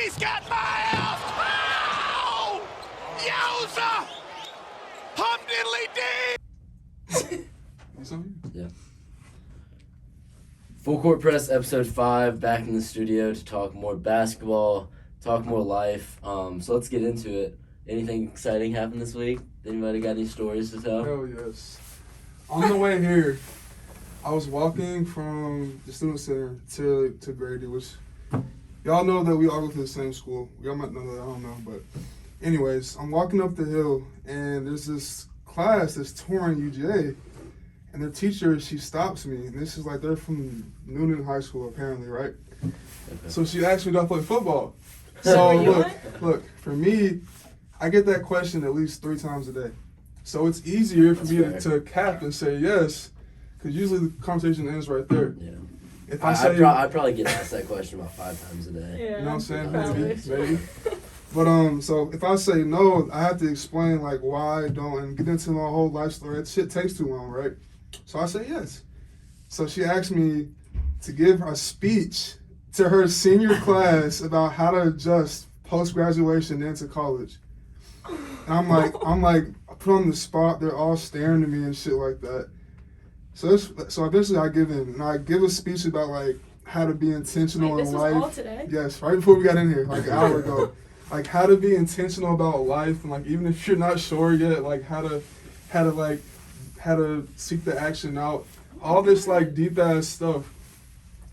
He's got miles! Oh! Yowza! Hum diddly dee! Yeah. Full Court Press episode 5, back in the studio to talk more basketball, talk more life. So let's get into it. Anything exciting happened this week? Anybody got any stories to tell? Hell yes. On the way here, I was walking from the student center to Grady, which y'all know that we all go to the same school. Y'all might know that, I don't know. But anyways, I'm walking up the hill, and there's this class that's touring UGA. And their teacher, she stops me. And this is like, they're from Noonan High School, apparently, right? Okay. So she asked me, do I play football? So look, for me, I get that question at least 3 times a day. So it's easier for me to cap and say yes, because usually the conversation ends right there. Yeah. If I say, I'd probably get asked that question about 5 times a day. Yeah, you know what I'm saying? Maybe. But so if I say no, I have to explain like why I don't and get into my whole life story. That shit takes too long, right? So I say yes. So she asked me to give a speech to her senior class about how to adjust post-graduation into college. And I'm like, put on the spot. They're all staring at me and shit like that. So eventually I give in, and I give a speech about like how to be intentional in life. This was all today? Yes, right before we got in here, like an hour ago. Like how to be intentional about life, and like even if you're not sure yet, like how to seek the action out. All this like deep ass stuff.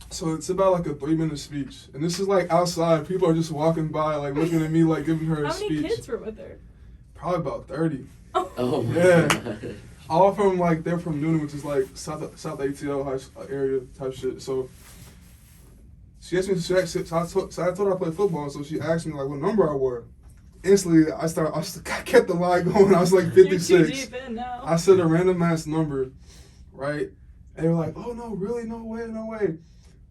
So it's about like a 3-minute speech, and this is like outside. People are just walking by, like looking at me, like giving her a speech. How many kids were with her? Probably about 30. Oh my Yeah. God. All from like they're from Noonan, which is like South ATL area type shit. So she asked me. So I told her I played football. So she asked me like what number I wore. Instantly, I kept the line going. I was like 56. You're too deep in now. I said a random ass number, right? And they were like, "Oh no, really? No way."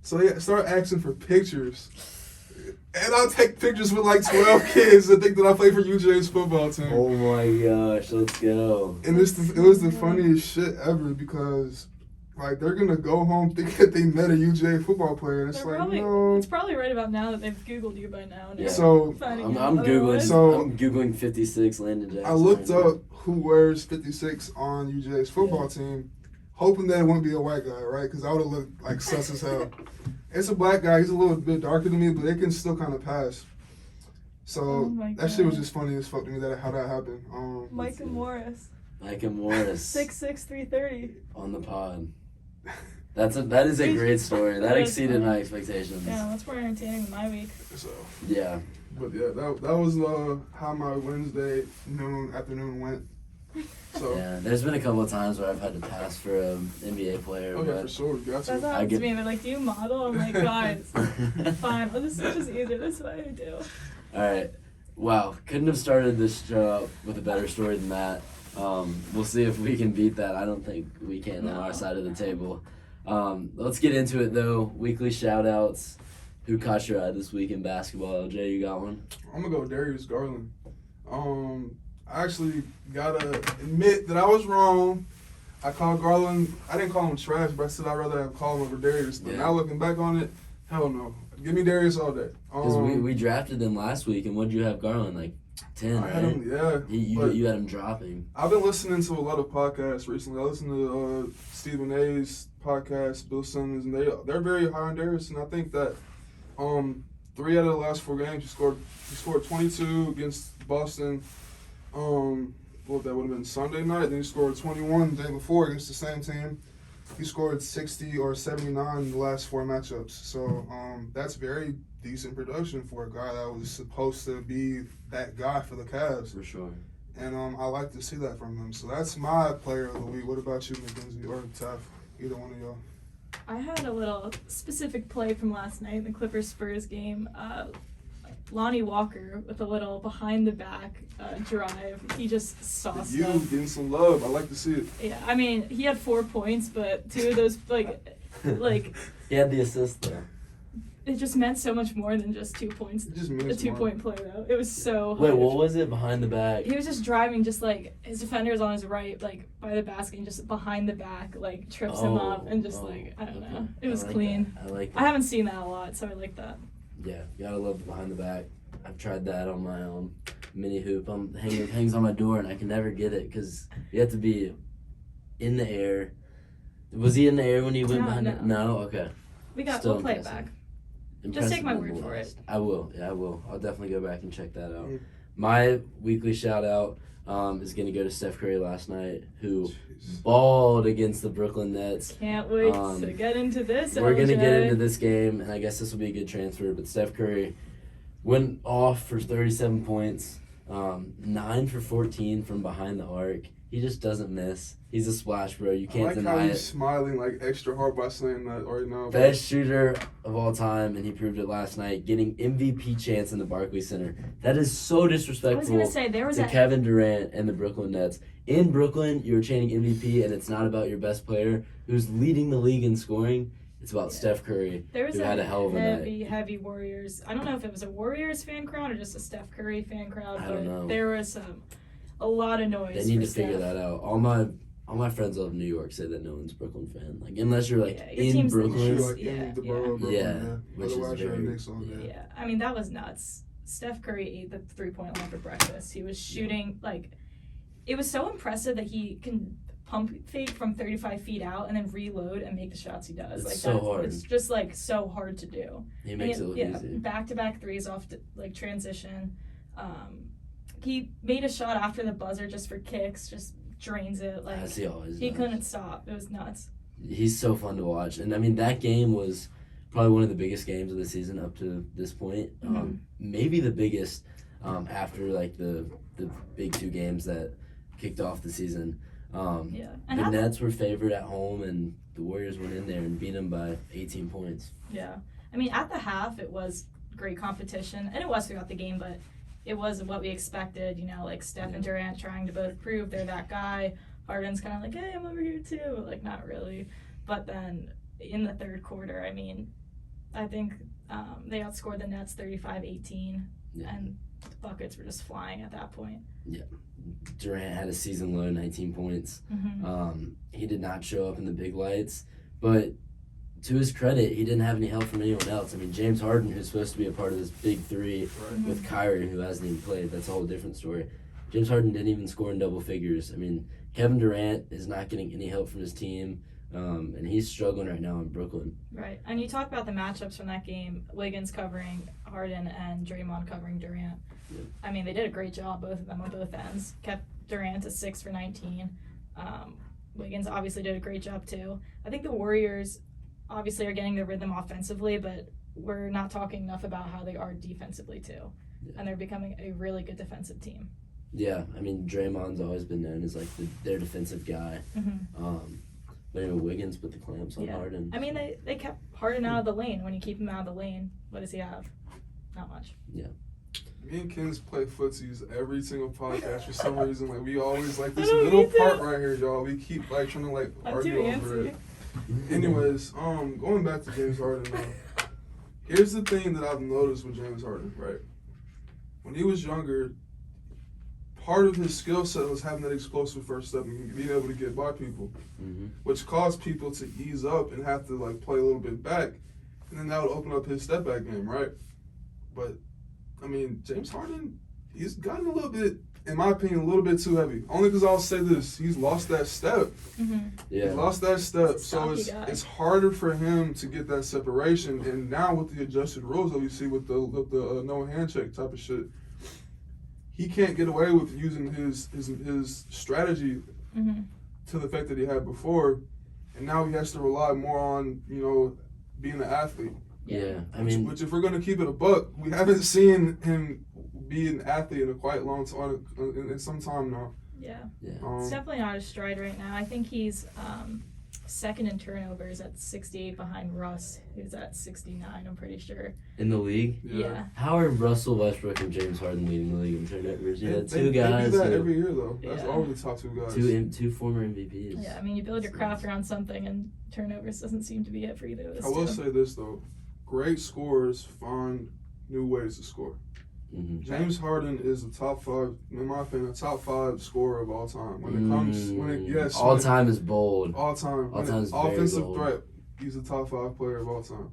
So they start asking for pictures. And I'll take pictures with like 12 kids that think that I play for UJ's football team. Oh my gosh, let's go. And it was the funniest shit ever because like they're gonna go home thinking that they met a UJ football player. And it's no. It's probably right about now that they've Googled you by now. Yeah. So I'm Googling 56 Landon Jackson. I looked up who wears 56 on UJ's football team, hoping that it wouldn't be a white guy, right? Because I would have looked like sus as hell. It's a black guy. He's a little bit darker than me, but they can still kind of pass. So that shit was just funny as fuck to me how that happened. Micah Morris. 6'6", 330. on the pod. That is a great story. That exceeded my expectations. Yeah, that's more entertaining than my week. So yeah. But yeah, that was how my Wednesday afternoon went. So yeah, there's been a couple of times where I've had to pass for an NBA player. Oh yeah, for sure. That's what happens to me. They're like, "Do you model?" I'm like, "Guys, fine. This is just easier. This is what I do." All right. Wow. Couldn't have started this show out with a better story than that. We'll see if we can beat that. I don't think we can on our side of the table. Let's get into it though. Weekly shout outs. Who caught your eye this week in basketball? LJ, you got one? I'm gonna go Darius Garland. I actually gotta admit that I was wrong. I called Garland. I didn't call him trash, but I said I'd rather have called him over Darius. But now looking back on it, hell no. Give me Darius all day. Because we drafted them last week, and what did you have Garland, like 10, I had him, yeah. You had him dropping. I've been listening to a lot of podcasts recently. I listened to Stephen A's podcast, Bill Simmons, and they're very high on Darius. And I think that 3 out of the last 4 games, he scored 22 against Boston. That would have been Sunday night. Then he scored 21 the day before against the same team. He scored 60 or 79 in the last 4 matchups. So that's very decent production for a guy that was supposed to be that guy for the Cavs. For sure. And I like to see that from him. So that's my player of the week. What about you, McKenzie or Taff? Either one of y'all. I had a little specific play from last night in the Clippers-Spurs game. Lonnie Walker with a little behind-the-back drive. He just saw stuff. You getting some love. I like to see it. Yeah, I mean, he had 4 points, but 2 of those, like He had the assist, though. It just meant so much more than just 2 points. It just means a 2-point play, though. It was so Wait, hard. what was it behind the back? He was just driving, just like his defender's on his right, like by the basket, and just behind the back, like trips him up, and just I don't know. It was clean. I like that. I haven't seen that a lot, so I like that. Yeah, gotta love the behind the back. I've tried that on my mini hoop. It hangs on my door, and I can never get it because you have to be in the air. Was he in the air when he went behind it? No? Okay. We'll play it back. Just take my word for it. I will. Yeah, I will. I'll definitely go back and check that out. My weekly shout out is going to go to Steph Curry last night, who balled against the Brooklyn Nets. Can't wait to get into this. We're going to get into this game, and I guess this will be a good transfer. But Steph Curry went off for 37 points, 9 for 14 from behind the arc. He just doesn't miss. He's a splash, bro. You can't deny it. I like how he's smiling like extra hard by saying that right now. Best shooter of all time, and he proved it last night, getting MVP chance in the Barclays Center. That is so disrespectful to Kevin Durant and the Brooklyn Nets. In Brooklyn, you're chanting MVP, and it's not about your best player who's leading the league in scoring. It's about Steph Curry, who had a hell of a night. Heavy Warriors. I don't know if it was a Warriors fan crowd or just a Steph Curry fan crowd, I don't know. There was a lot of noise. They need to figure that out. All my friends love New York say that no one's a Brooklyn fan. Like unless you're like in Brooklyn. Which is very. Yeah, I mean that was nuts. Steph Curry ate the 3-point line for breakfast. He was shooting it was so impressive that he can pump fake from 35 feet out and then reload and make the shots he does. It's so hard. It's just so hard to do. He makes it look easy. Back-to-back threes off transition. He made a shot after the buzzer just for kicks, just drains it. As he always he does. Couldn't stop. It was nuts. He's so fun to watch. And I mean, that game was probably one of the biggest games of the season up to this point. Maybe the biggest after the big 2 games that kicked off the season. The Nets were favored at home, and the Warriors went in there and beat them by 18 points. Yeah. I mean, at the half, it was great competition, and it was throughout the game, but it wasn't what we expected, Steph and Durant trying to both prove they're that guy. Harden's kind of like, hey, I'm over here too. Not really. But then in the third quarter, I mean, I think they outscored the Nets 35-18, and the buckets were just flying at that point. Yeah. Durant had a season low 19 points. He did not show up in the big lights, but to his credit, he didn't have any help from anyone else. I mean, James Harden, who's supposed to be a part of this big 3 with Kyrie, who hasn't even played, that's a whole different story. James Harden didn't even score in double figures. I mean, Kevin Durant is not getting any help from his team, and he's struggling right now in Brooklyn. Right, and you talk about the matchups from that game, Wiggins covering Harden and Draymond covering Durant. Yep. I mean, they did a great job, both of them on both ends. Kept Durant to 6 for 19. Wiggins obviously did a great job too. I think the Warriors obviously are getting their rhythm offensively, but we're not talking enough about how they are defensively too. Yeah. And they're becoming a really good defensive team. Yeah, I mean, Draymond's always been known as their defensive guy. But anyway, Wiggins put the clamps on Harden. I mean, they kept Harden out of the lane. When you keep him out of the lane, what does he have? Not much. Yeah. Me and Kens play footsies every single podcast for some reason. We always this little part right here, y'all. We keep trying to argue over it. Anyways, going back to James Harden now. Here's the thing that I've noticed with James Harden, right? When he was younger, part of his skill set was having that explosive first step and being able to get by people, which caused people to ease up and have to play a little bit back, and then that would open up his step back game, right? But I mean, James Harden, he's gotten a little bit, in my opinion, a little bit too heavy. Only because I'll say this, he's lost that step. Yeah. He's lost that step, so it's harder for him to get that separation. And now with the adjusted rules that we see with the no handshake type of shit, he can't get away with using his strategy to the effect that he had before, and now he has to rely more on being an athlete. Yeah, I mean, which if we're gonna keep it a buck, we haven't seen him be an athlete in a quite long time, in some time now. Yeah. It's definitely not his stride right now. I think he's second in turnovers at 68 behind Russ, who's at 69, I'm pretty sure. In the league? Yeah. How are Russell Westbrook and James Harden leading the league in turnovers? Yeah, two guys. They do that every year, though. That's always the top 2 guys. Two former MVPs. Yeah, I mean, you build your craft around something, and turnovers doesn't seem to be it for either of those. I will say this, though. Great scorers find new ways to score. James Harden is a top 5, in my opinion, a top 5 scorer of all time. All time is bold. All time. All time is offensive bold. threat, he's a top 5 player of all time.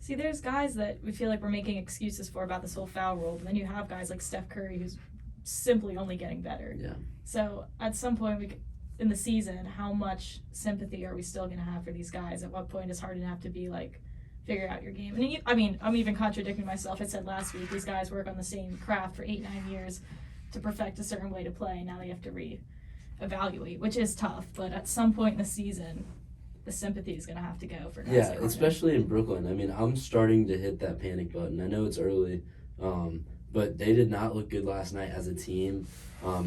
See, there's guys that we feel like we're making excuses for about this whole foul rule, but then you have guys like Steph Curry who's simply only getting better. Yeah. So at some point in the season, how much sympathy are we still going to have for these guys? At what point is Harden have to be like, figure out your game? And I mean, I'm even contradicting myself. I said last week these guys work on the same craft for 8-9 years to perfect a certain way to play. Now they have to re-evaluate, which is tough. But at some point in the season, the sympathy is going to have to go for guys like Harden. Especially in Brooklyn. I mean, I'm starting to hit that panic button. I know it's early, but they did not look good last night as a team.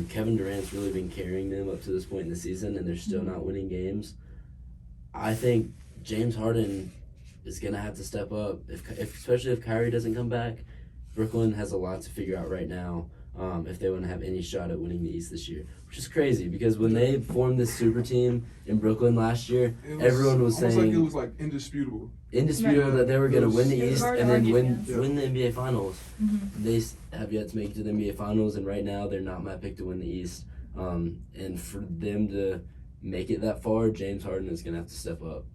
Kevin Durant's really been carrying them up to this point in the season, and they're still not winning games. I think James Harden is going to have to step up, especially if Kyrie doesn't come back. Brooklyn has a lot to figure out right now if they want to have any shot at winning the East this year, which is crazy because when they formed this super team in Brooklyn last year, everyone was saying like it was like indisputable that they were going to win the East and then win the NBA Finals. Mm-hmm. They have yet to make it to the NBA Finals, and right now they're not my pick to win the East. And for them to make it that far, James Harden is going to have to step up.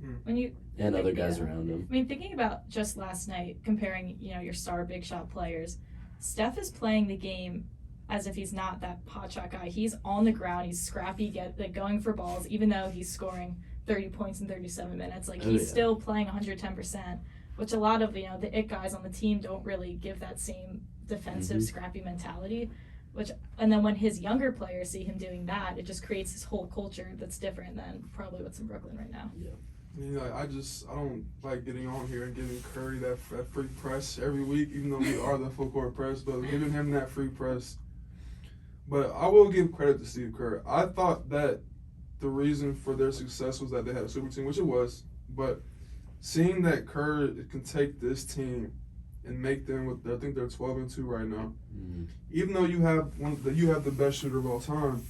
And other guys around him. I mean, thinking about just last night, comparing, your star big shot players, Steph is playing the game as if he's not that hot shot guy. He's on the ground, he's scrappy, going for balls, even though he's scoring 30 points in 37 minutes. He's still playing 110%, which a lot of, the it guys on the team don't really give that same defensive, scrappy mentality. And then when his younger players see him doing that, it just creates this whole culture that's different than probably what's in Brooklyn right now. Yeah. I don't like getting on here and giving Curry that free press every week, even though we are the full court press, but giving him that free press. But I will give credit to Steve Kerr. I thought that the reason for their success was that they had a super team, which it was, but seeing that Kerr can take this team and make them I think they're 12-2 right now. Even though you have the best shooter of all time,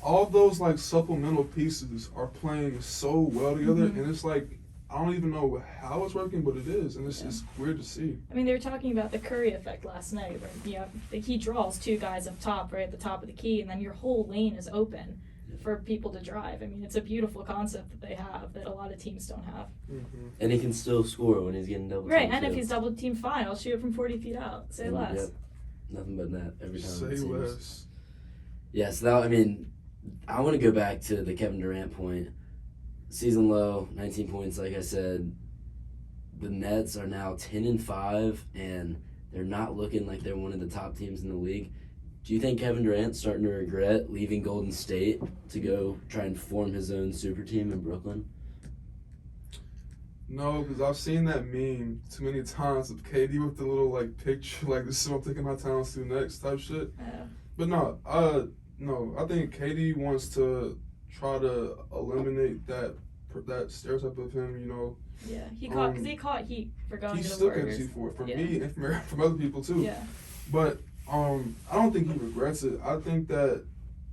all those supplemental pieces are playing so well together, and it's I don't even know how it's working, but it is, and it's just weird to see. I mean, they were talking about the Curry effect last night, where he draws two guys up top, right at the top of the key, and then your whole lane is open for people to drive. I mean, it's a beautiful concept that they have that a lot of teams don't have. And he can still score when he's getting double teamed. Right, and if he's double teamed, fine, I'll shoot it from 40 feet out. Say less. Yep. Nothing but that every time. Say less. Yeah, so I want to go back to the Kevin Durant point. Season low, 19 points, like I said. The Nets are now 10-5, and they're not looking like they're one of the top teams in the league. Do you think Kevin Durant's starting to regret leaving Golden State to go try and form his own super team in Brooklyn? No, because I've seen that meme too many times of KD with the little picture, this is what I'm taking my talents to next type shit. But no, I think KD wants to try to eliminate that stereotype of him, Yeah, he caught heat for going to the Warriors. He still gets heat for it, from me and from other people too. Yeah. But I don't think he regrets it. I think that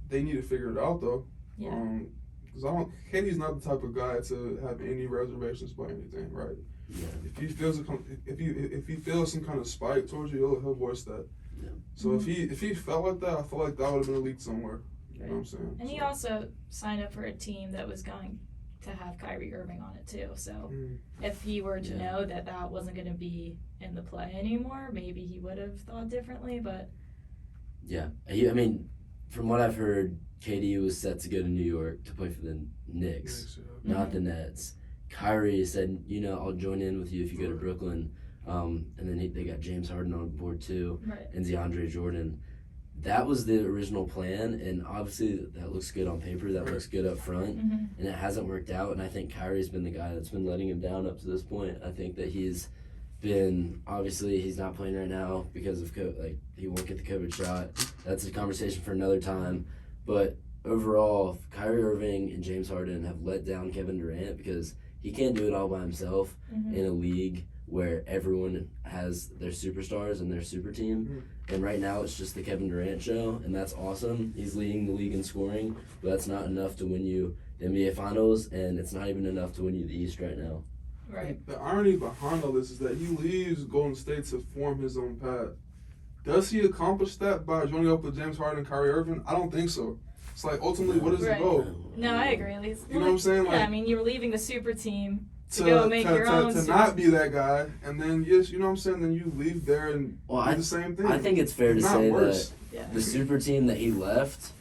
they need to figure it out though. Yeah. Because KD's not the type of guy to have any reservations about anything, right? Yeah. If he feels some kind of spite towards you, he'll voice that. Yeah. So if he felt like that, I feel like that would have been leaked somewhere. You know what I'm saying? And he also signed up for a team that was going to have Kyrie Irving on it too. So if he were to know that wasn't going to be in the play anymore, maybe he would have thought differently. But yeah, from what I've heard, KD was set to go to New York to play for the Knicks, not the Nets. Kyrie said, I'll join in with you if you go to Brooklyn. And then they got James Harden on board too, and DeAndre Jordan. That was the original plan, and obviously that looks good on paper. That looks good up front, and it hasn't worked out. And I think Kyrie's been the guy that's been letting him down up to this point. I think that he's not playing right now because of he won't get the COVID shot. That's a conversation for another time. But overall, Kyrie Irving and James Harden have let down Kevin Durant because he can't do it all by himself in a league where everyone has their superstars and their super team. And right now it's just the Kevin Durant show, and that's awesome. He's leading the league in scoring, but that's not enough to win you the NBA Finals, and it's not even enough to win you the East right now. Right. The irony behind all this is that he leaves Golden State to form his own path. Does he accomplish that by joining up with James Harden and Kyrie Irving? I don't think so. It's ultimately, what does the goal? No, I agree. At least, you know what I'm saying? You're leaving the super team go make your own to not be that guy, and then yes, you know what I'm saying. Then you leave there and do the same thing. I think it's fair to Not say worse. that the super team that he left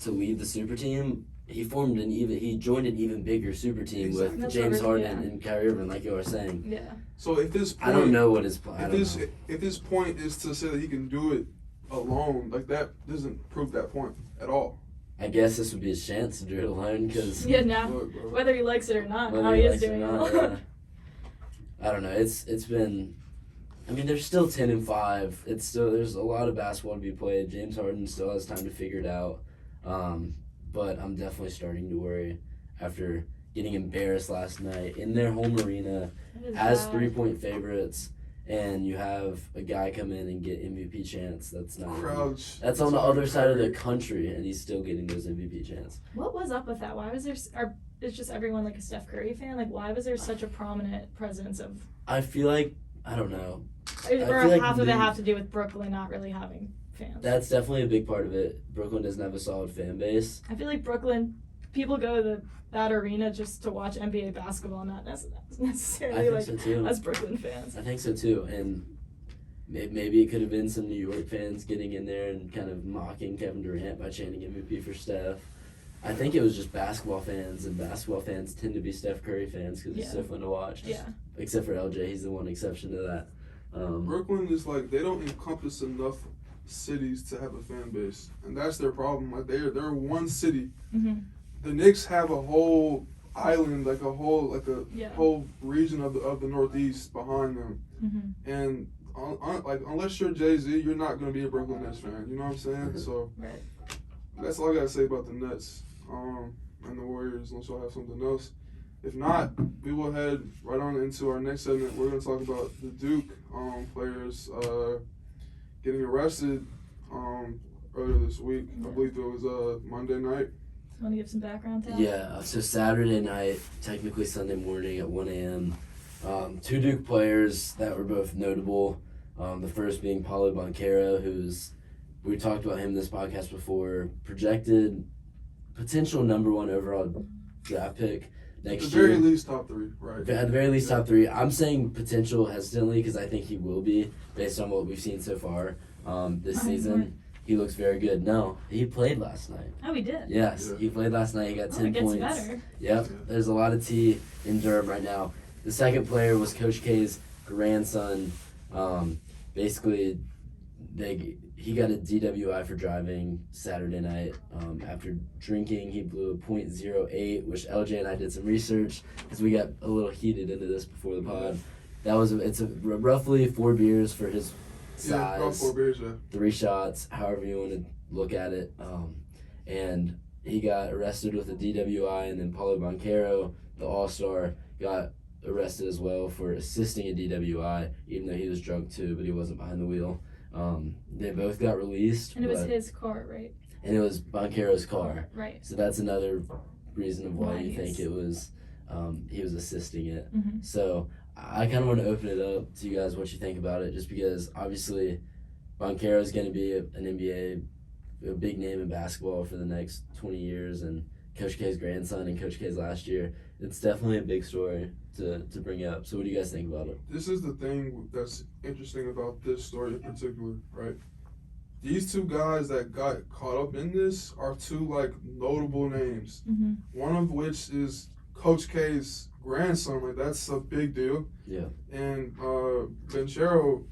to leave the super team, he joined an even bigger super team Exactly. with That's James what Harden and Kyrie Irving, like you were saying. Yeah. So if this point, I don't know what his plan. if this point is to say that he can do it alone, like that doesn't prove that point at all. I guess this would be his chance to do it alone because Yeah, now, Look, bro. whether he likes it or not, whether how he he is likes it or doing not, it. yeah. I don't know. It's been. I mean, they're still 10-5. It's still there's a lot of basketball to be played. James Harden still has time to figure it out. But I'm definitely starting to worry after getting embarrassed last night in their home arena as 3-point favorites, and you have a guy come in and get MVP chance. That's not. Crowds. That's on the other side of the country, and he's still getting those MVP chance. What was up with that? Why was there? Is just everyone like a Steph Curry fan? Like, why was there such a prominent presence of? I feel like I don't know. Or feel like half of it have to do with Brooklyn not really having fans. That's definitely a big part of it. Brooklyn doesn't have a solid fan base. I feel like Brooklyn people go to that arena just to watch NBA basketball, not I necessarily think like so too. us Brooklyn fans. I think so too, and maybe it could have been some New York fans getting in there and kind of mocking Kevin Durant by chanting MVP for Steph. I think it was just basketball fans, and basketball fans tend to be Steph Curry fans because he's so fun to watch. Yeah. Except for LJ, he's the one exception to that. Brooklyn is like they don't encompass enough cities to have a fan base, and that's their problem. Like they're one city. Mm-hmm. The Knicks have a whole island, like a whole region of the Northeast behind them, Mm-hmm. and like unless you're Jay-Z, you're not gonna be a Brooklyn Nets fan. You know what I'm saying? Mhm. So Right. that's all I gotta say about the Nets and the Warriors. Unless y'all have something else. If not, we will head right on into our next segment. We're gonna talk about the Duke players getting arrested earlier this week. I believe it was Monday night. Want to give some background to that? Yeah, so Saturday night, technically Sunday morning at 1 a.m., two Duke players that were both notable. The first being Paulo Banchero, we talked about him in this podcast before, projected potential #1 overall draft pick next At the year. very least, top 3, right? At the very least, top 3. I'm saying potential hesitantly because I think he will be based on what we've seen so far this season. He looks very good. No, he played last night. Oh, we did. Yes, Yeah. he played last night. He got 10 it gets points. better. Yep, Yeah. there's a lot of tea in Durham right now. The second player was Coach K's grandson. Basically, he got a DWI for driving Saturday night. After drinking, he blew a .08, which LJ and I did some research because we got a little heated into this before the pod. It's roughly 4 beers for his Yeah, about size. 4 beers, yeah. 3 shots, however you want to look at it. And he got arrested with a DWI, and then Paulo Banchero, the All-Star, got arrested as well for assisting a DWI, even though he was drunk too, but he wasn't behind the wheel. They both got released. And it was his car, right? And it was Banchero's car. Right. So that's another reason of why you Nice. think it was he was assisting it. Mm-hmm. So I kind of want to open it up to you guys what you think about it, just because obviously Banchero is going to be an NBA, a big name in basketball for the next 20 years, and Coach K's grandson and Coach K's last year. It's definitely a big story to bring up. So what do you guys think about it? This is the thing that's interesting about this story in particular, right? These two guys that got caught up in this are two, like, notable names. Mm-hmm. One of which is Coach K's grandson. Like, that's a big deal. Yeah. And Banchero,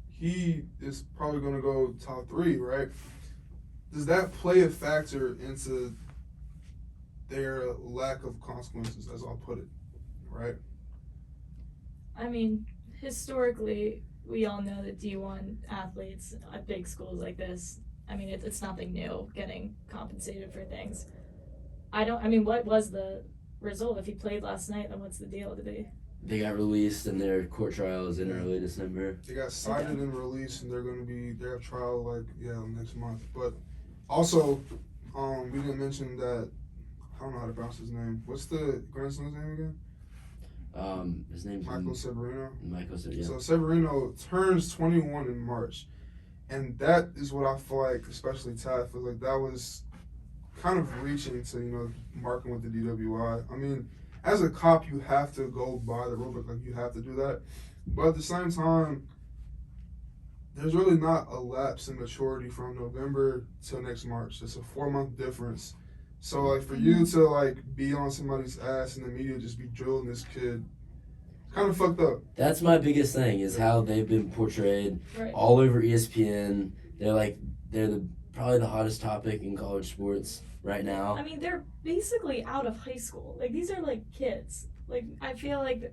he is probably going to go top 3, right? Does that play a factor into their lack of consequences, as I'll put it, right? I mean, historically, we all know that D1 athletes at big schools like this, I mean, it's nothing new getting compensated for things. What was the result? If he played last night, then what's the deal? They got released, and their court trial is in early December. They got cited and released, and they have trial next month. But also, we didn't mention that. I don't know how to pronounce his name. What's the grandson's name again? His name's Michael Severino. Michael Severino. So Severino turns 21 in March, and that is what I feel like, especially Tad, feels like that was kind of reaching to marking with the DWI. I mean, as a cop, you have to go by the rule book. Like, you have to do that. But at the same time, there's really not a lapse in maturity from November till next March. It's a 4-month difference. So, like, for you to, like, be on somebody's ass in the media, just be drilling this kid, kind of fucked up. That's my biggest thing is how they've been portrayed Right. all over ESPN. They're probably the hottest topic in college sports right now. I mean, they're basically out of high school. Like, these are, like, kids. Like, I feel like,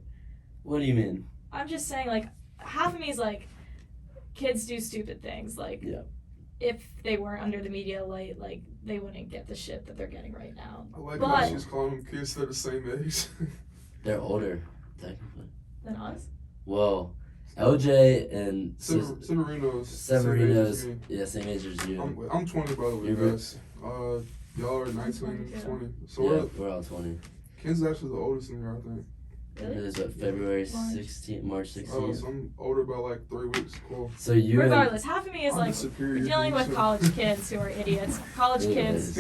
What do you mean? I'm just saying, like, half of me is like, kids do stupid things. Like, Yeah. if they weren't under the media light, like, they wouldn't get the shit that they're getting right now. I like But- how she's calling them kids that are the same age. They're older, technically. Than us? Whoa. LJ and Severino's Severino's, same age yeah, same age as you. I'm 20, by the way, You're guys. Y'all are 19, 22. 20. So Yeah, we're all 20. Ken's actually the oldest in here, I think. It Really? is what, February March. 16th, March 16th. Oh, so I'm older by like 3 weeks. Cool. So you Regardless, half of me is I'm like, the superior we're dealing with dude, so- college kids who are idiots. College and kids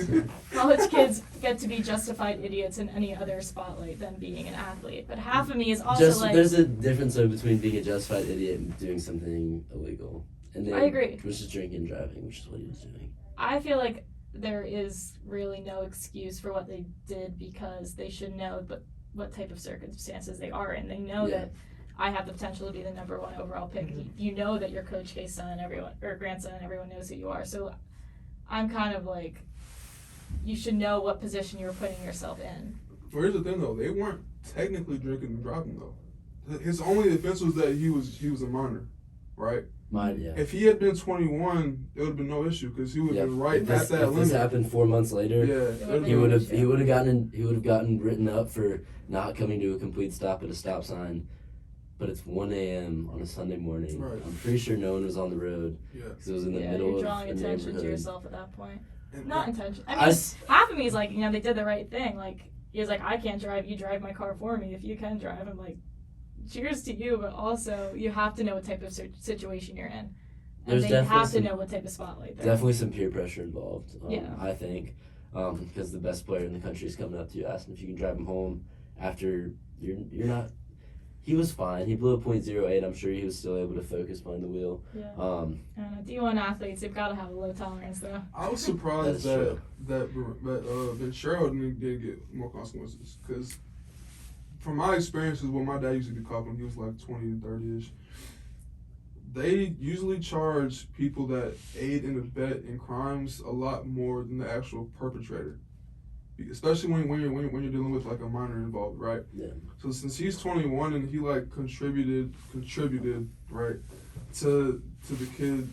college kids get to be justified idiots in any other spotlight than being an athlete. But half of me is also just like, there's a difference though between being a justified idiot and doing something illegal. And then, I agree. Which is drinking and driving, which is what he was doing. I feel like there is really no excuse for what they did because they should know what type of circumstances they are in. They know Yeah. that I have the potential to be the number 1 overall pick. You know that your Coach K's son, grandson, everyone knows who you are. So I'm kind of like, you should know what position you're putting yourself in. Well, here's the thing, though. They weren't technically drinking and driving, though. His only offense was that he was a minor, right? Mine, yeah. If he had been 21, it would have been no issue because he would have been right if at this, that if limit. this happened 4 months later, Yeah, he would have gotten written up for not coming to a complete stop at a stop sign. But it's 1 a.m. on a Sunday morning. Right. I'm pretty sure no one was on the road Yeah. because it was in the Yeah, middle you're of drawing a attention to neighborhood. yourself at that point. And Not intention. I I mean, s- half of me is like, they did the right thing. Like, he was like, I can't drive, you drive my car for me if you can drive. I'm like, cheers to you, but also you have to know what type of situation you're in. And There's they definitely have to some- know what type of spotlight they're Definitely some peer pressure involved. Yeah. I think because the best player in the country is coming up to you asking if you can drive him home after you're not. He was fine. He blew a .08. I'm sure he was still able to focus behind the wheel. in. Yeah. I don't know. D1 athletes, they've got to have a low tolerance, though. I was surprised That is that Ventura didn't get more consequences because, from my experiences, when my dad used to be cop when he was like 20 to 30ish, they usually charge people that aid and abet in crimes a lot more than the actual perpetrator. Especially when you're dealing with like a minor involved, right? Yeah. So since he's 21 and he like contributed right to the kid,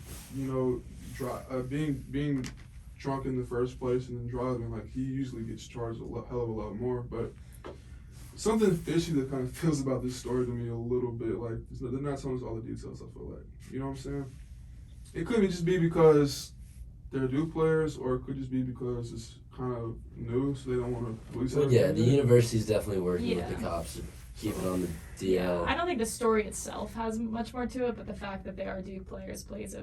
being drunk in the first place and then driving, like he usually gets charged hell of a lot more. But something fishy that kind of feels about this story to me a little bit. Like they're not telling us all the details. I feel like, you know what I'm saying? It could just be because they're Duke players, or it could just be because it's kind of new, so they don't want to police it. Yeah, the university's definitely working Yeah. with the cops to keep it on the DL. I don't think the story itself has much more to it, but the fact that they are Duke players plays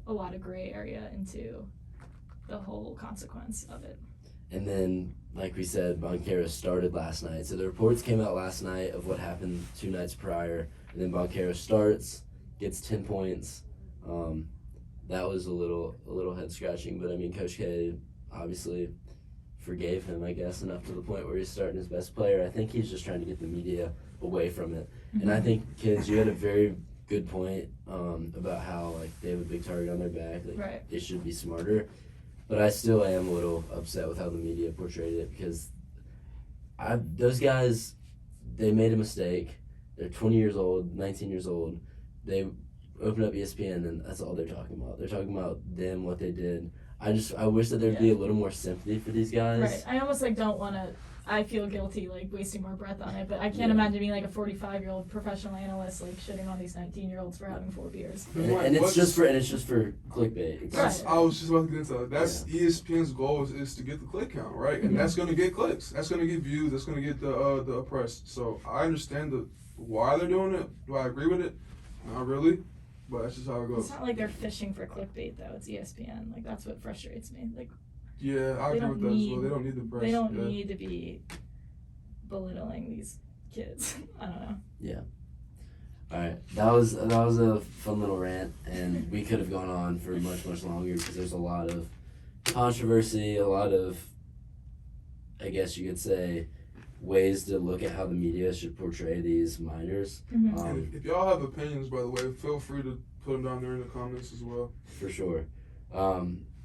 a lot of gray area into the whole consequence of it. And then, like we said, Boncaro started last night. So the reports came out last night of what happened 2 nights prior. And then Boncaro starts, gets 10 points. That was a little head scratching, but I mean, Coach K obviously forgave him, I guess, enough to the point where he's starting his best player. I think he's just trying to get the media away from it. And I think, kids, you had a very good point about how like they have a big target on their back. Like, Right. they should be smarter. But I still am a little upset with how the media portrayed it because those guys, they made a mistake. They're 20 years old, 19 years old. They open up ESPN and that's all they're talking about. They're talking about them, what they did. I wish that there'd be a little more sympathy for these guys. Right. I almost don't want to. I feel guilty wasting more breath on it, but I can't Yeah. imagine being a 45-year-old professional analyst shitting on these 19-year-olds for having 4 beers. And it's just for clickbait. It's That's, Right. I was just about to get into that. That's ESPN's goal is to get the click count, right? And that's going to get clicks. That's going to get views. That's going to get the press. So I understand why they're doing it. Do I agree with it? Not really, but that's just how it It's goes. not like they're fishing for clickbait though. It's ESPN. That's what frustrates me. Yeah, I They agree don't with that as well. need- They don't need the press. They don't yeah. need to be belittling these kids. I don't know. Yeah. All right, that was a fun little rant, and we could have gone on for much longer because there's a lot of controversy, a lot of, I guess you could say, ways to look at how the media should portray these minors. Mm-hmm. And if y'all have opinions, by the way, feel free to put them down there in the comments as well. For sure.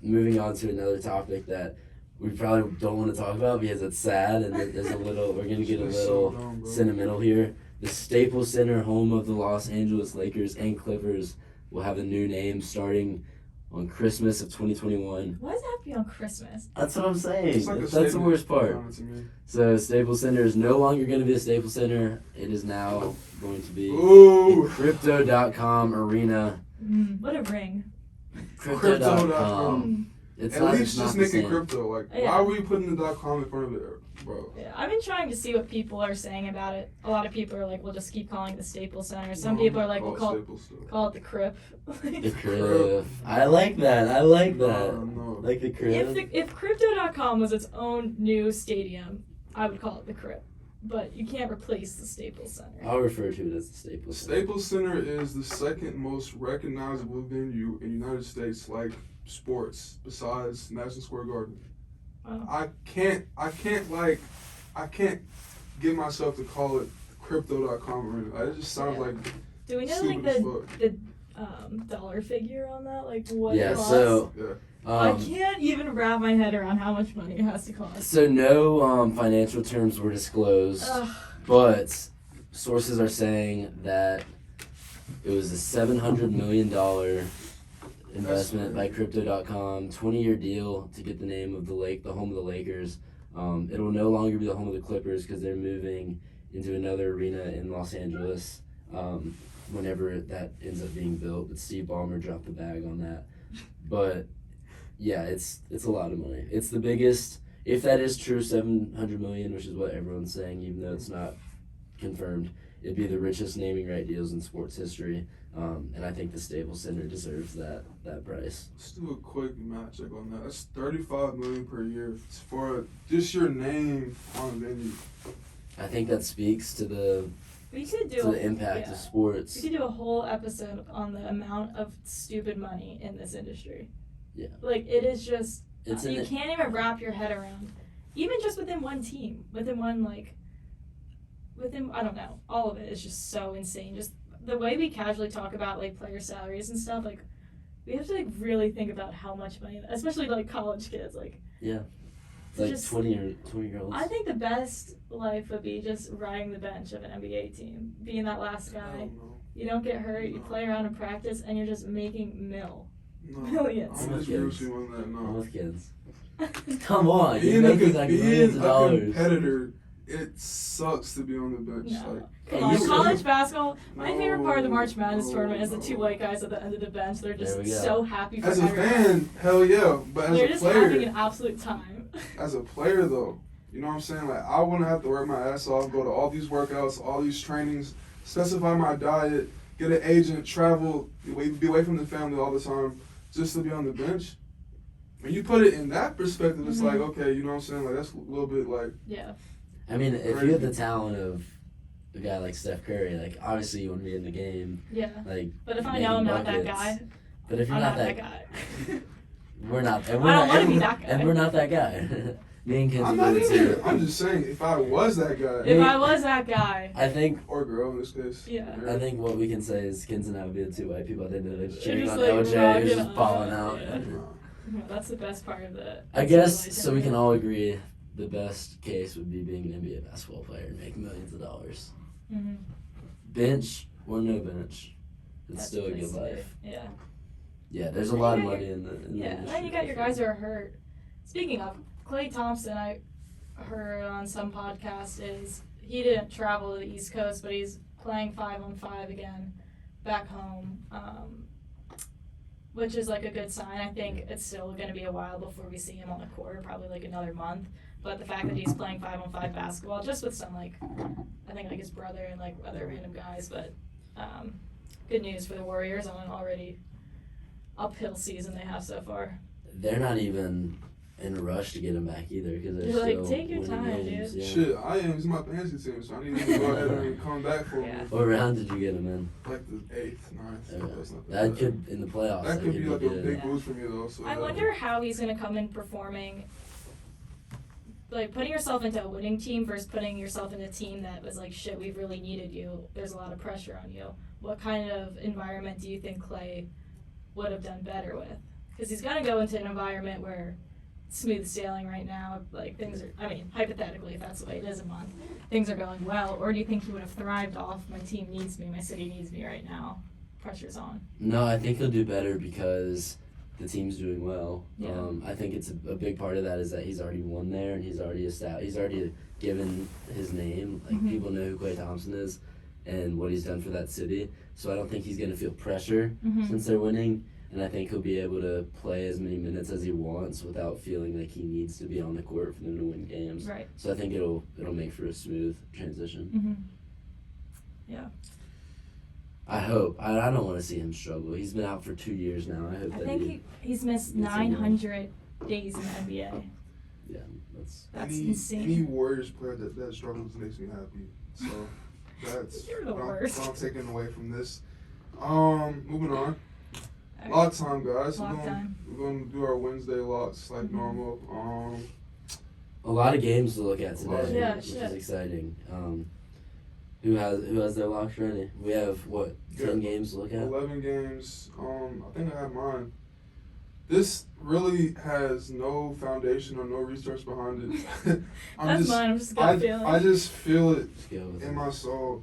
Moving on to another topic that we probably don't want to talk about because it's sad and there's a little, we're gonna get a little sentimental here. The Staples Center, home of the Los Angeles Lakers and Clippers, will have a new name starting on Christmas of 2021. Why does that have to be on Christmas? That's what I'm saying. It's like a That's the worst part. to me. So Staples Center is no longer going to be a Staples Center. It is now going to be Ooh. a Crypto.com arena. What a ring. Crypto.com. It's At not, least it's not just the make it same. crypto. Like, Yeah. why are we putting the .com in front of it, bro? Yeah, I've been trying to see what people are saying about it. A lot of people are like, we'll just keep calling it the Staples Center. Some No, people are like, call we'll it call Staples still. it the Crip. The crib. I like that. I like that. No. Like the crib. If Crypto.com was its own new stadium, I would call it the Crip. But you can't replace the Staples Center. I'll refer to it as the Staples Center. Staples Center is the second most recognizable venue in the United States, like sports, besides Madison Square Garden. Wow. I can't get myself to call it Crypto.com arena. Like, it just sounds Yeah. like Do we know stupid like as fuck. the dollar figure on that? Like what Yeah, it costs? so Yeah. I can't even wrap my head around how much money it has to cost. so no financial terms were disclosed, Ugh. but sources are saying that it was a $700 million investment by Crypto.com, 20-year deal to get the name of the home of the Lakers. It will no longer be the home of the Clippers because they're moving into another arena in Los Angeles whenever that ends up being built. But Steve Ballmer dropped the bag on that. But yeah, it's a lot of money. It's the biggest, if that is true, $700 million, which is what everyone's saying, even though it's not confirmed. It'd be the richest naming right deals in sports history, and I think the Staples Center deserves that price. Let's do a quick math check on that. That's $35 million per year for just your name on a venue. I think that speaks to the We could do impact of sports. We could do a whole episode on the amount of stupid money in this industry. Yeah. Like it is just It's you can't even wrap your head around. Even just within one team, within I don't know, all of it is just so insane. Just the way we casually talk about like player salaries and stuff, like we have to like really think about how much money, especially like college kids, like Yeah. Like just 20-year-olds. I think the best life would be just riding the bench of an NBA team, being that last I guy. don't know. You don't get hurt, you play around in practice, and you're just making No. millions. I'm just Millions. with you on that. I'm No. with kids. Come on, you're Being a, making like millions of dollars. competitor, it sucks to be on the bench. No. Like, Come on, you- college basketball. My favorite part of the March Madness No, tournament is the no. two white guys at the end of the bench. They're just There we go. so happy for as a everyone. fan, hell yeah. But as They're a just having player, an absolute time. as a player though, you know what I'm saying? Like, I wouldn't have to work my ass off, go to all these workouts, all these trainings, specify my diet, get an agent, travel, be away from the family all the time, just to be on the bench. When you put it in that perspective, it's like, okay, you know what I'm saying? Like, that's a little bit like, Yeah. I mean, if Crazy. you have the talent of a guy like Steph Curry, like obviously you want to be in the game, Yeah. like. But if I making know I'm not that buckets. guy, But if you're I'm not that guy. we're not. And I we're don't not, wanna and, be that guy. And we're not that guy. Me and Kenzie I'm not did it even, too. I'm just saying, if I was that guy, If I was that guy, I think or girl in this case. Yeah. I think what we can say is Kins and I would be the two white people at the end of the day, cheering just on like LJ, who's rocking just on, balling out. yeah. Nah. that's the best part of the. I guess so. We can all agree the best case would be being an NBA basketball player and making millions of dollars. Mm-hmm. Bench or no bench, it's That's still a the place good to be. life. Yeah. Yeah, there's a And lot you of got money in the Yeah, industry. and you got your guys who are hurt. Speaking of, Klay Thompson, I heard on some podcast he didn't travel to the East Coast, but he's playing 5-on-5 again back home, which is like a good sign. I think it's still going to be a while before we see him on the court, probably like another month. But the fact that he's playing 5-on-5 basketball, just with some like, I think like his brother and like other random guys, but good news for the Warriors on an already uphill season they have so far. They're not even in a rush to get him back either because they're You're like, still take your winning time, games. dude. Yeah. Shit, I am. He's my fantasy team, so I need him to go ahead and come back for Yeah. me. What round did you get him in? Like the 8th, 9th. Okay. That's not That bad. could in the playoffs. That could be like a good. big Yeah. boost for me though. So I wonder how he's going to come in performing. Like, putting yourself into a winning team versus putting yourself in a team that was like, shit, we've really needed you. There's a lot of pressure on you. What kind of environment do you think Clay would have done better with? Because he's going to go into an environment where it's smooth sailing right now. Like, things are, I mean, hypothetically, if that's the way it is a month, things are going well. Or do you think he would have thrived off, my team needs me, my city needs me right now? Pressure's on. No, I think he'll do better because the team's doing well. Yeah. I think it's a big part of that is that he's already won there and he's already given his name. Like Mhm. people know who Klay Thompson is and what he's done for that city. So I don't think he's gonna feel pressure Mhm. since they're winning. And I think he'll be able to play as many minutes as he wants without feeling like he needs to be on the court for them to win games. Right. So I think it'll make for a smooth transition. Mm-hmm. Yeah. I hope. I don't want to see him struggle. He's been out for 2 years now. I hope I that think he's missed It's a 900 days in the NBA. that's That's any insane. Warriors player that struggles makes me happy. So that's You're the what worst. I'm taking away from this. Moving on. Lock time, guys. Lock time. We're going to do our Wednesday locks like Mhm. normal. a lot of games to look at today, Yeah, which shit. is exciting. Who has their locks ready? We have what 10 games to look at. 11 games. I think I have mine. This really has no foundation or no research behind it. That's mine. I'm just gut feeling. I just feel it Let's go with in it. my soul.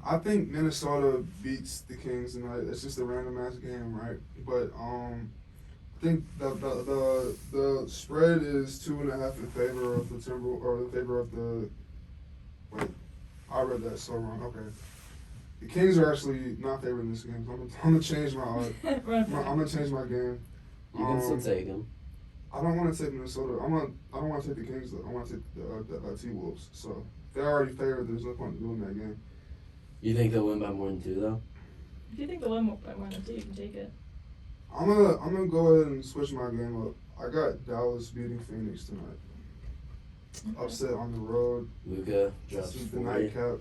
I think Minnesota beats the Kings tonight. It's just a random ass game, right? But I think the spread is 2.5 in favor of the Timber or in favor of the. Wait, I read that so wrong. Okay, the Kings are actually not favoring this game. I'm gonna change my. I'm gonna change my game. You can still take them. I don't want to take Minnesota. I don't want to take the Kings though. I want to take the T-Wolves. So if they're already favored, there's no point in doing that game. You think they'll win by more than 2 though? If you think the one by more than 2, you can take it. I'm gonna go ahead and switch my game up. I got Dallas beating Phoenix tonight. Upset on the road. Luka drops This is the 40. nightcap.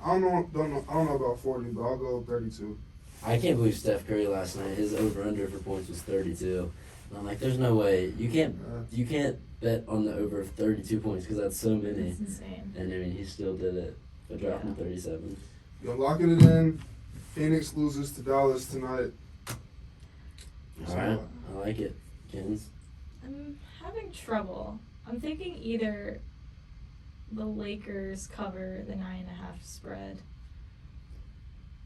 I don't know about 40, but I'll go 32. I can't believe Steph Curry last night. His over/under for points was 32. And I'm like, there's no way you can't bet on the over of 32 points because that's so many. It's insane. And I mean, he still did it. But dropping 37. You're locking it in. Phoenix loses to Dallas tonight. All right, I like it. Kins. I'm having trouble. I'm thinking either the Lakers cover the 9.5 spread.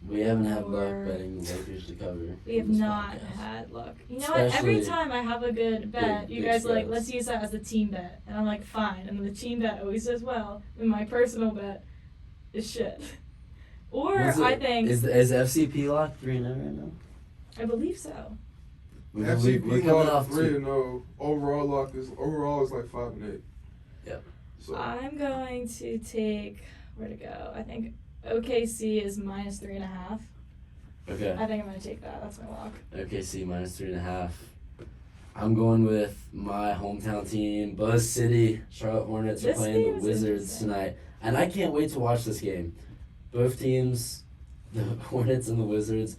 We haven't had luck Or- betting the Lakers to cover. We have in this not podcast. had luck. You know what? Every Especially time I have a good bet, you big guys are like, spreads. let's use that as the team bet. And I'm like, fine. And then the team bet always does well. And my personal bet is shit. Or What's it- I think, is FCP lock 3-0 right now? I believe so. We're FCP coming lock off 3-0. Overall is like 5-8. Yep. So I'm going to take, where to go? I think OKC is minus 3.5. Okay. I think I'm going to take that. That's my lock. OKC minus 3.5. I'm going with my hometown team, Buzz City. Charlotte Hornets are This playing game the is Wizards interesting. tonight. And I can't wait to watch this game. Both teams, the Hornets and the Wizards,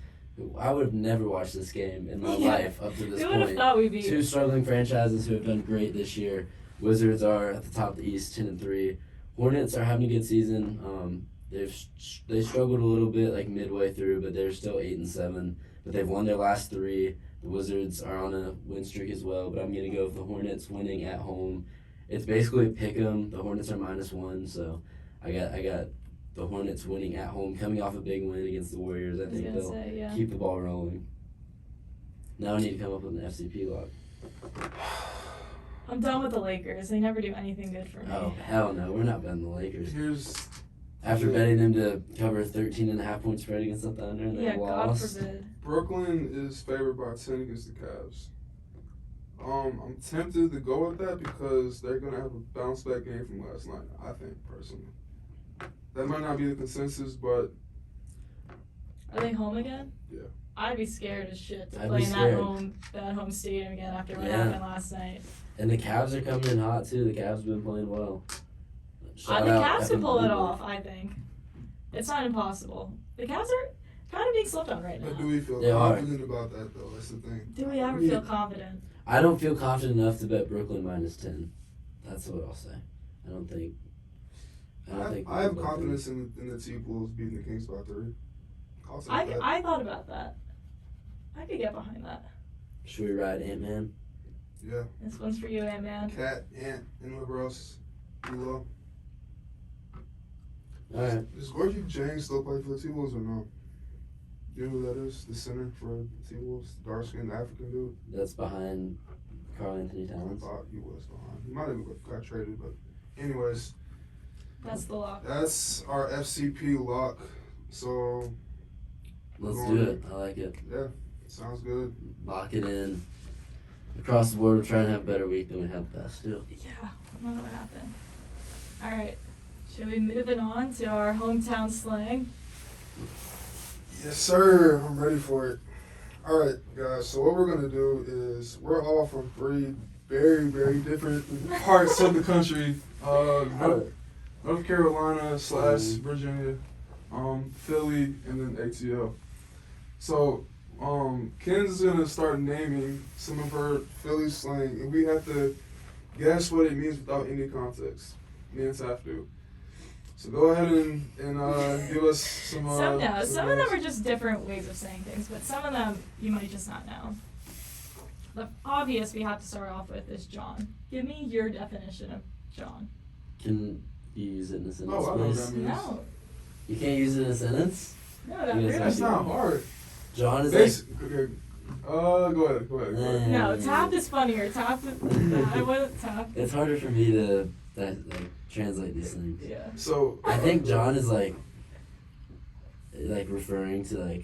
I would have never watched this game in my Yeah. life up to this Who would have point. thought we'd be? Two struggling franchises who have done great this year. Wizards are at the top of the East, 10-3. Hornets are having a good season. They struggled a little bit like midway through, but they're still 8-7. But they've won their last 3. The Wizards are on a win streak as well. But I'm gonna go with the Hornets winning at home. It's basically a pick 'em. The Hornets are -1, so I got the Hornets winning at home, coming off a big win against the Warriors. I I was think going to they'll say, yeah. keep the ball rolling. Now I need to come up with an FCP lock. I'm done with the Lakers. They never do anything good for me. Oh, hell no. We're not betting the Lakers. here's After betting them to cover 13.5 point spread against the Thunder and Yeah, they God lost. forbid. Brooklyn is favored by 10 against the Cavs. I'm tempted to go with that because they're gonna have a bounce back game from last night. I think personally, that might not be the consensus, but Are they home again? I'd be scared as shit to I'd play be in scared. that home stadium again after what Yeah. happened last night. And the Cavs are coming in hot too. The Cavs have been playing well. Shout The out Cavs can effing pull it Boomer. off, I think. It's not impossible. The Cavs are kind of being slept on right But do now. we feel They are. confident about that though? That's the thing. Do we ever feel confident? I don't feel confident enough to bet Brooklyn -10. That's what I'll say. I don't think. I have confidence in the T-Bulls beating the Kings by 3. I'll take that. I thought about that. I could get behind that. Should we ride Ant-Man? Yeah. This one's for you, Ant-Man. Cat, Ant, and whoever else. D'Lo. Alright. Does Gorgie James still play for the T-Wolves or no? You know who that is? The center for the T-Wolves? Dark-skinned African dude? That's behind Karl Anthony I Towns. thought he was behind. He might have got traded, but anyways. That's the lock. That's our FCP lock. So, Let's do it. I like it. yeah, sounds good. Lock it in. Across the board, we're trying to have a better week than we have past two. Yeah, I don't know what happened. Alright. Should we move it on to our hometown slang? Yes, sir. I'm ready for it. All right, guys. So what we're going to do is we're all from 3 very, very different parts of the country. North Carolina / Virginia, Philly, and then ATL. So Ken's going to start naming some of her Philly slang, and we have to guess what it means without any context. Me and Steph do. So go ahead and give us some. Some know. Some of them are just different ways of saying things, but some of them you might just not know. The obvious we have to start off with is John. Give me your definition of John. Can you use it in a sentence, Oh, I know what please? that means. No. You can't use it in a sentence? No, You that guys really. That's not hard. John is Okay. Go ahead. No, tap is funnier. Tap is. I wouldn't tap. It's harder for me to translate these things. Yeah. So I think John is like referring to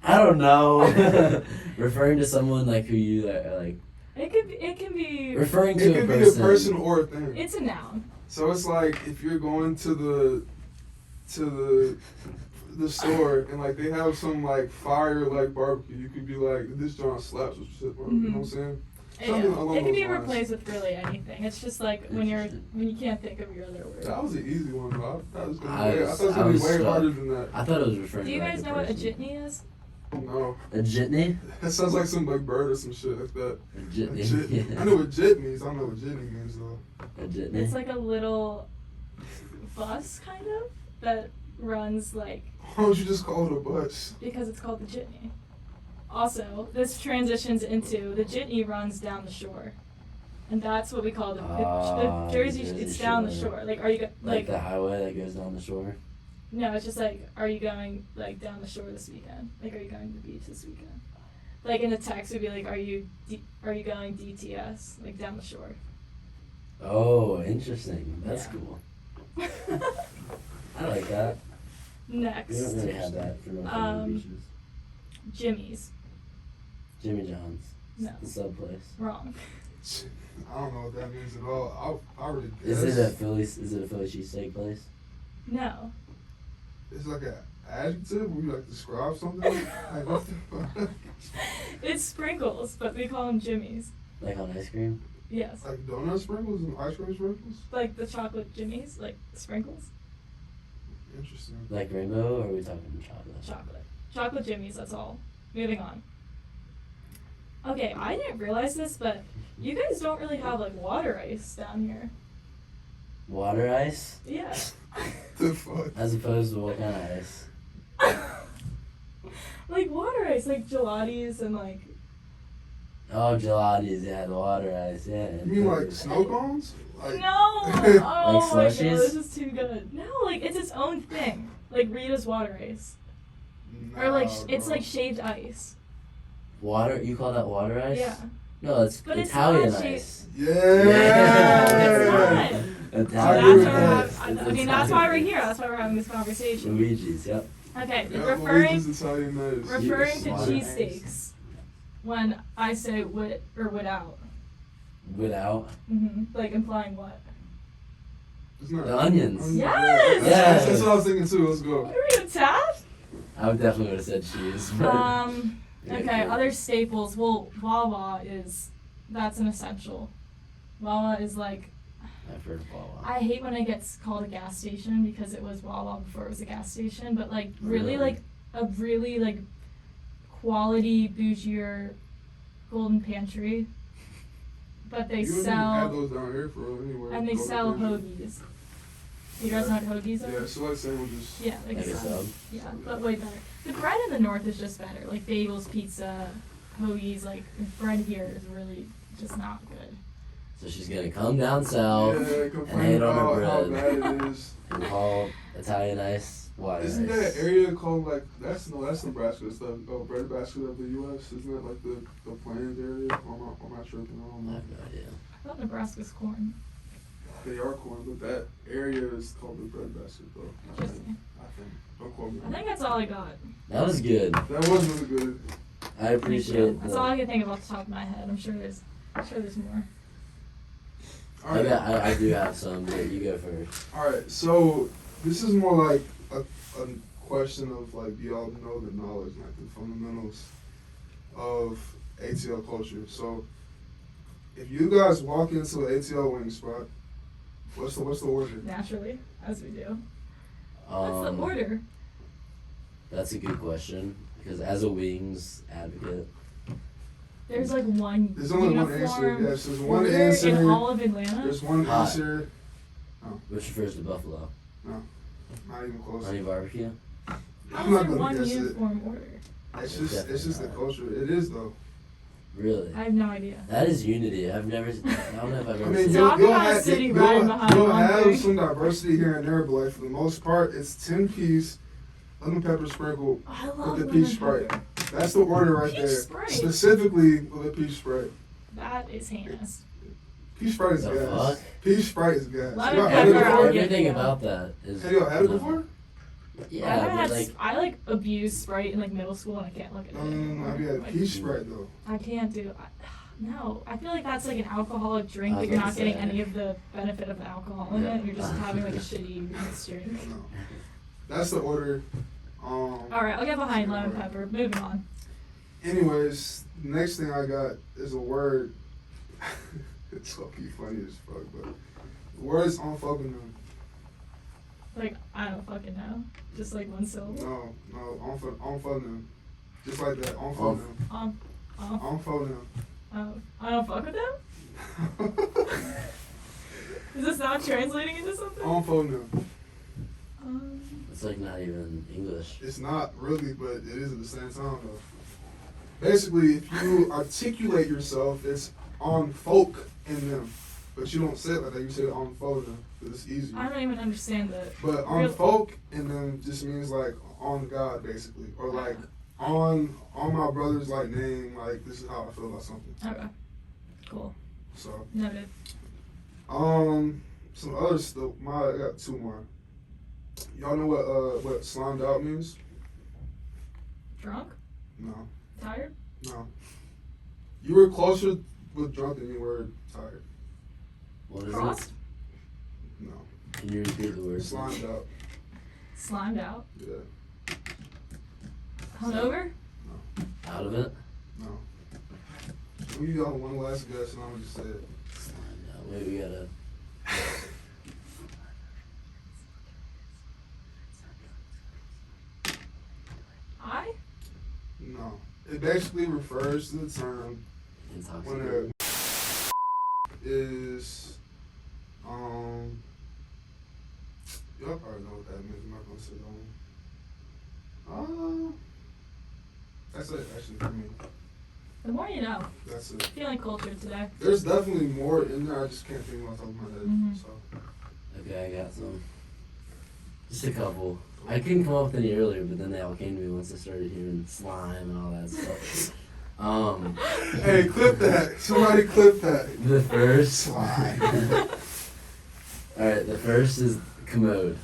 I don't know, referring to someone who you like. It can be. Referring it to could a be person. a person or a thing. It's a noun. So it's like if you're going to the store and they have some fire barbecue, you could be like, this John slaps or shit. You know what I'm saying? Something along It can those be lines. replaced with really anything. It's just when you can't think of your other word. That was an easy one, though. I thought it was I gonna be was way stuck. harder than that. I thought it was referring Do to you guys a know what a person. jitney is? No, A jitney? that sounds like some bird or some shit like that. A A jitney. jit- Yeah. I know what jit means. I don't know what jitney means though. A jitney. It's like a little bus kind of that runs Why don't you just call it a bus? because it's called the jitney. Also, this transitions into the jitney runs down the shore. And that's what we call the Jersey. Jersey It's down the Shore. shore. Are you like the highway that goes down the shore. No, it's just are you going down the shore this weekend? Are you going to the beach this weekend? In a text would be are you going DTS down the shore? Oh, interesting. That's Yeah. cool. I like that. Next, We don't really have that for North Carolina beaches. Jimmy's. Jimmy John's. No, The sub place. wrong. I don't know what that means at all. I already guess. Is it a Philly cheesesteak place? No. It's like an adjective where you describe something. What the fuck? It's sprinkles, but we call them Jimmy's. Like on ice cream? Yes. Like donut sprinkles and ice cream sprinkles. The chocolate Jimmy's, sprinkles. Interesting. Like rainbow, or are we talking chocolate? Chocolate. Chocolate Jimmy's, that's all. Moving on. Okay, I didn't realize this, but you guys don't really have water ice down here. Water ice? Yeah. The fuck. As opposed to what kind of ice? Water ice, gelatis and Oh, gelatis, yeah, the water ice, yeah. You mean snow cones? No! Oh my god, slushies? this is too good. No, it's its own thing. Rita's water ice. Or it's bro. shaved ice. Water? You call that water ice? Yeah. No, it's But it's Italian not ice. Yeah. It's not. Italian So ice. That's why we're here. That's why we're having this conversation. Luigi's, yep. Okay, Yeah, referring Luigi's Italian ice. to Yes, water ice. cheesesteaks. When I say wit or without. Without. Implying what? It's not The onions. Yes! That's what I was thinking too. Let's go. Are we a tap? I would definitely would have said cheese. But Okay, other staples. Well, Wawa that's an essential. Wawa is like, I've heard of Wawa. I hate when it gets called a gas station because it was Wawa before it was a gas station, but like really Really? like a really like quality bougier golden pantry. But they You wouldn't sell have those down here for real anyway. and they Golden sell Pantry. hoagies. You guys know what hoagies are? Yeah, so like sandwiches. Yeah, like Like a sub. sub. Yeah, but way better. The bread in the north is just better. Like bagels, pizza, hoagies. Like bread here is really just not good. So she's gonna come down south Yeah, and complain hate on her about how bread bad it is. and call Italian ice water Isn't ice. that area called like that's Nebraska stuff? Oh, breadbasket of the U.S. Isn't that like the Plains area? I'm not sure. I don't I know. have no idea. I thought Nebraska's corn. They are corn, but that area is called the breadbasket though. I think. Don't quote me. I think that's all I got. That was good. That was really good. I appreciate That's all I can think of off the top of my head. I'm sure there's more. All right. I do have some, but you go first. All right. So this is more like a question of like, do y'all know the knowledge, like the fundamentals of ATL culture? So if you guys walk into an ATL wing spot, what's the order? Naturally, as we do. What's the order? That's a good question because as a wings advocate, There's like one There's only one answer. uniform Yes, there's one order answer. in all of Atlanta. There's one Hot. answer. which refers to Buffalo. Not even close. Honey barbecue. How I'm is not there gonna one guess it. uniform order? It's just the culture. It is though. Really? I have no idea. That is unity. I don't know if I've ever I mean, seen Talk you'll about a have, city you'll, riding behind you'll one have thing. some diversity here and there, but like for the most part, it's 10-piece lemon pepper sprinkle I love with the lemon peach Sprite. pepper. That's the order right Peach there. Sprite? Specifically with a peach Sprite. That is heinous. Peach Sprite is The gas. fuck? Peach Sprite is gas. Lemon Y'all had it pepper, before? I'll get Everything you. about that is. Have y'all had it no. before? Yeah, but I like abused Sprite in like middle school and I can't look at it. No. anymore. Have you had Like, peach Sprite though? I can't do. No, I feel like that's like an alcoholic drink, I but was you're gonna not getting say. any of the benefit of the alcohol in Yeah. it. You're just having like a shitty mixed drink. No. That's the order. All right, I'll get behind lemon pepper. Moving on. Anyways, next thing I got is a word. It's fucking funny as fuck, but the word is on fucking them. Like I don't fucking know. Just like one syllable. No, on fucking them. Just like that, on fucking them. On fucking them. I don't fuck with them. Is this not translating into something? On fucking them. It's like not even English. It's not really, but it is at the same time though. Basically, if you articulate yourself, it's on folk in them. But you don't say it like that, you say it on folk in them, because it's easier. I don't even understand that. But on folk in them just means like on God basically. Or like on my brother's like name, like this is how I feel about something. Okay. Cool. So Noted. some other stuff. I got two more. Y'all know what slimed out means? Drunk? No. Tired? No. You were closer with drunk than you were tired. What is Crossed? No. it? Can you repeat the word? Slimed out. Slimed out? Yeah. Hungover? Out of it? No. We give y'all one last guess and I'm gonna just say it. No, maybe we gotta. I? No. It basically refers to the term when Intoxicated. a is y'all probably know what that means. I'm not gonna say that. That's it actually for me. The more you know. That's it. Feeling cultured today. There's definitely more in there. I just can't think off the top of my head. Mhm. So Okay, I got some. Just a couple. I couldn't come up with any earlier, but then they all came to me once I started hearing slime and all that stuff. hey, clip that. Somebody clip that. The first. Slime. Alright, the first is commode.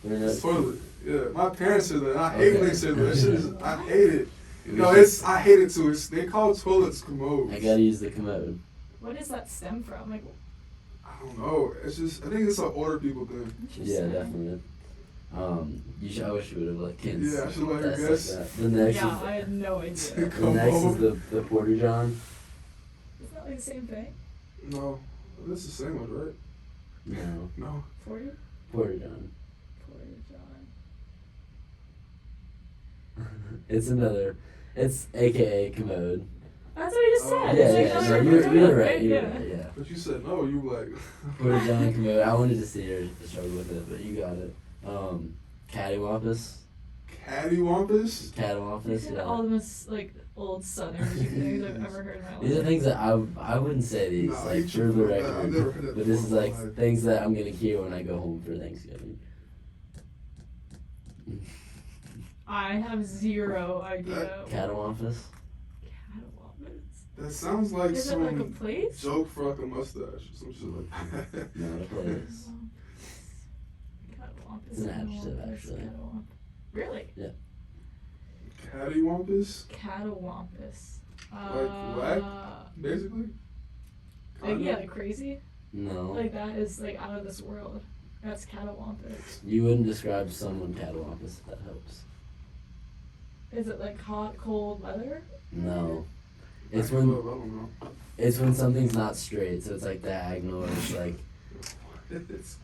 It's toilet. Yeah, my parents said that. And I hate when Okay. they say that. That shit is, I hate it. No, I hate it too. They call toilets commodes. I gotta use the commode. What does that stem from? Like, I don't know. It's just I think it's an older people thing. Yeah, definitely. I wish you would have let kids. Yeah, I should let her guess guess. like that. The next Yeah, I had no idea. is the next is the Porter John. It's not like the same thing. No, that's the same one, right? No, No. 40? Porter John. Porter John. It's AKA Commode. That's what he just Oh, said. Yeah, It's yeah, like no, another you're cartoon, right. You're Yeah. right. Yeah. But you said no. You were like. Porter John Commode. I wanted to see her struggle with it, but you got it. Cattywampus. Cattywampus? Cattywampus. Yeah. All the most like old Southern things I've ever heard in my life. These are things that I wouldn't say these Nah, like you for the should- record, I've never heard that but this is before in like my life. things that I'm gonna hear when I go home for Thanksgiving. I have zero idea. Cattywampus. Cattywampus. That sounds like Is it some like a place? joke for like a mustache or some shit like that. Not a place. Cattywampus. It's an adjective, actually. Cattywampus. Really? Cattywampus? Cattywampus. Like whack, basically? Like, yeah, like crazy. No. Like that is like out of this world. That's cattywampus. You wouldn't describe someone cattywampus if that helps. Is it like hot, cold weather? No. It's I when don't know. it's when something's not straight, so it's like diagonal. Or it's like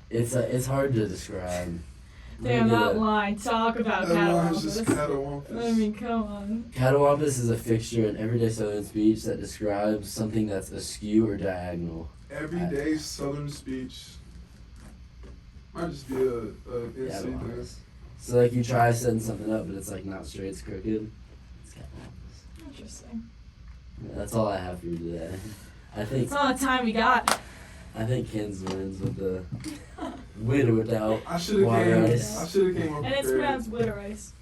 it's hard to describe. Damn, Maybe that the- line. Talk about That line's just cattywampus. cattywampus. I mean, come on. Cattywampus is a fixture in everyday Southern speech that describes something that's askew or diagonal. Everyday Southern speech. Might just be a NC thing. Cattywampus. So like you try setting something up, but it's like not straight, it's crooked. It's cattywampus. Interesting. Yeah, that's all I have for you today. I think That's all the time we got. Kins wins with the with or without I should have water came. ice. I should have came up And it's prepared. pronounced Witter Ice.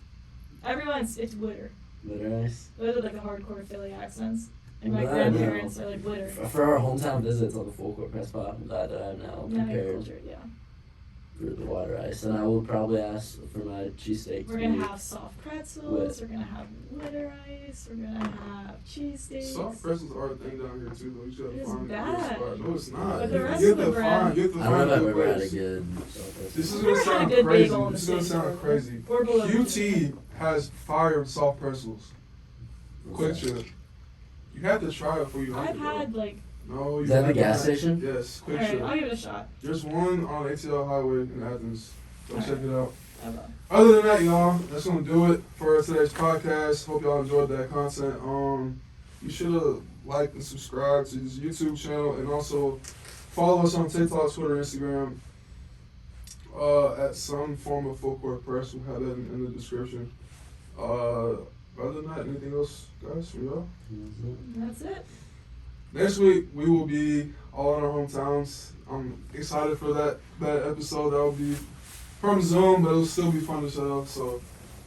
It's Witter. Water ice. Those are like the hardcore Philly accents. And my No, grandparents are like Witter. For our hometown visits on the Full Court Press Pod, I'm glad that I'm now Now you're prepared cultured, yeah. for the water ice, and I will probably ask for my cheesesteak. We're gonna have soft pretzels. We're gonna have Witter Ice. We're gonna have cheesesteaks. Soft pretzels are a thing down here too, though. You should It's find a bad. good spot. No, it's not. But the You rest have of the to brand- find. You have to I don't find know if a I've good ever had a place. good. This is I've gonna never had a sound good crazy. bagel in This is the gonna city sound before. crazy. Or below QT has fire soft pretzels. Quick Trip. You have to try it before you like I've it. bro. had like. No, you Is that have the to gas have- station? Yes, Quick Alright, Trip. I'll give it a shot. There's one on ATL Highway in Athens. Go check it out. I will. Other than that, y'all, that's gonna do it for today's podcast. Hope y'all enjoyed that content. You should have liked and subscribed to this YouTube channel, and also follow us on TikTok, Twitter, Instagram. At some form of Full Court Press. We'll have that in the description. Other than that, anything else, guys, from y'all? That's it. Next week we will be all in our hometowns. I'm excited for that episode. That will be from Zoom, but it'll still be fun to show. So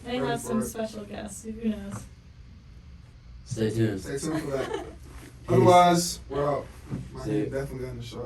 May Ready have for some it. special guests. Who knows? Stay tuned. stay tuned for that. Otherwise, we're out. My See ya. head definitely on the shot.